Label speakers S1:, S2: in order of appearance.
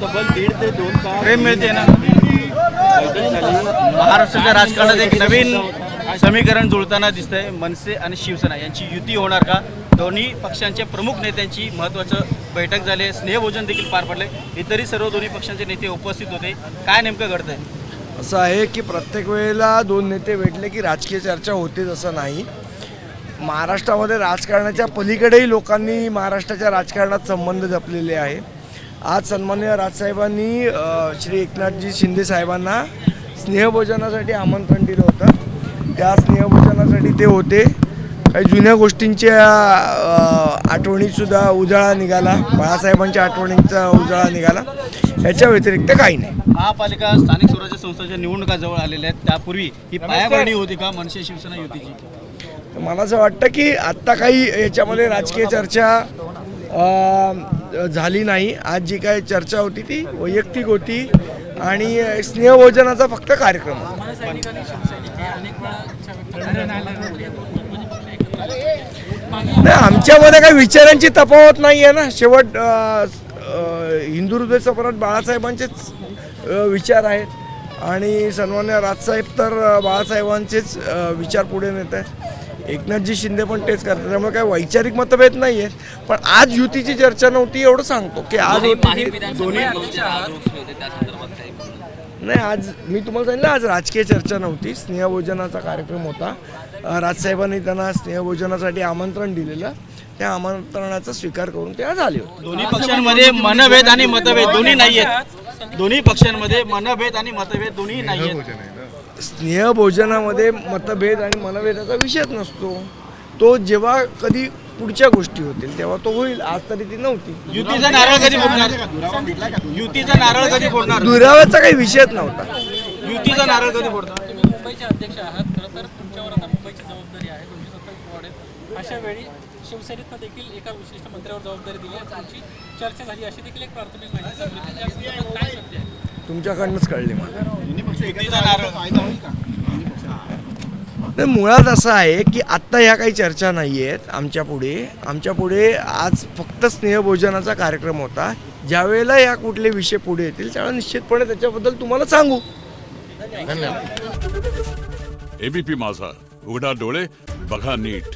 S1: तब्बल 1.5 ते 2 तास
S2: प्रेम मिळते ना।
S1: बैठक झाली।
S2: महाराष्ट्राच्या राजकारणात एक नवीन समीकरण जुळताना दिसतंय। मनसे आणि शिवसेना यांची युती होणार का? दोन्ही पक्षांच्या प्रमुख नेत्यांची महत्त्वाचं बैठक झाली, स्नेहभोजन देखील पार पडले। इतरही सर्व दोन्ही पक्षांचे नेते उपस्थित होते। काय नेमकं घडतंय?
S3: असं आहे की प्रत्येक वेळेला दोन नेते भेटले की राजकीय चर्चा होतेच असं नाही। महाराष्ट्रामध्ये राजकारणाच्या पलीकडेही लोकांनी महाराष्ट्राच्या राजकारणात संबंध जपलेले आहे। आज सन्माननीय राजसाहेबांनी श्री एकनाथजी शिंदे साहेबांना स्नेहभोजनासाठी आमंत्रण दिलं होतं। त्या स्नेहभोजनासाठी ते होते। काही जुन्या गोष्टींच्या आठवणीसुद्धा उजाळा निघाला, बाळासाहेबांच्या आठवणींचा उजाळा निघाला। याच्या व्यतिरिक्त काही नाही।
S2: महापालिका स्थानिक स्वराज्य संस्थांच्या निवडणुका जवळ आलेल्या आहेत, त्यापूर्वी ही पायाभरणी होती का मनसे शिवसेना युतीची?
S3: मला असं वाटतं की आत्ता काही याच्यामध्ये राजकीय चर्चा झाली नाही। आज जी काही चर्चा होती ती वैयक्तिक होती आणि स्नेहभोजनाचा फक्त कार्यक्रम होता। नाही, आमच्यामध्ये काही विचारांची तफावत नाही आहे ना। शेवट हिंदू हृदय सम्राट बाळासाहेबांचेच विचार आहेत आणि सन्माननीय राजसाहेब तर बाळासाहेबांचेच विचार पुढे नेत आहेत। एकनाथजी शिंदे पण तेच करतात, त्यामुळे काही वैचारिक मतभेद नाही आहेत। पण आज युतीची चर्चा नव्हती एवढं सांगतो की आज दोन्ही नाही, आज मी तुम्हाला सांगितलं आज राजकीय चर्चा नव्हती, स्नेहभोजनाचा कार्यक्रम होता। राजसाहेबांनी त्यांना स्नेहभोजनासाठी आमंत्रण दिलेलं, त्या आमंत्रणाचा स्वीकार करून ते आज आले होते।
S2: दोन्ही पक्षांमध्ये मनभेद आणि मतभेद दोन्ही नाहीयेत। दोन्ही पक्षांमध्ये मनभेद आणि मतभेद दोन्ही नाहीयेत।
S3: स्नेहभोजनामध्ये मतभेद आणि मनभेदाचा विषयच नसतो। तो जेव्हा कधी पुढच्या गोष्टी होतील तेव्हा तो होईल, आज तरी ती नव्हती।
S2: युतीचा नारळ कधी फोडणार? युतीचा नारळ कधी फोडणार?
S3: दुराव्याचा काही विषयच नव्हता।
S2: युतीचा नारळ कधी फोडणार?
S4: तुम्ही मुंबईचे अध्यक्ष आहात, खरं तर तुमच्यावर आता मुंबईची जबाबदारी आहे, 227 वॉर्ड आहेत। अशा वेळी शिवसेनेतनं देखील एका विशिष्ट मंत्र्यावर जबाबदारी दिली आहे, तुमची चर्चा झाली अशी देखील एक प्राथमिक माहिती समोर येते। त्या संदर्भात काय सत्य आहे?
S3: तुमच्याकडनंच कळले मला।
S2: युतीचा नारळ
S3: तर मुळात असं आहे की आत्ता ह्या काही चर्चा नाही आहेत आमच्या पुढे आज फक्त स्नेहभोजनाचा कार्यक्रम होता। ज्यावेळेला या कुठले विषय पुढे येतील त्यावेळेला निश्चितपणे त्याच्याबद्दल तुम्हाला सांगू।
S5: धन्यवाद। एबीपी माझा, उघडा डोळे बघा नीट।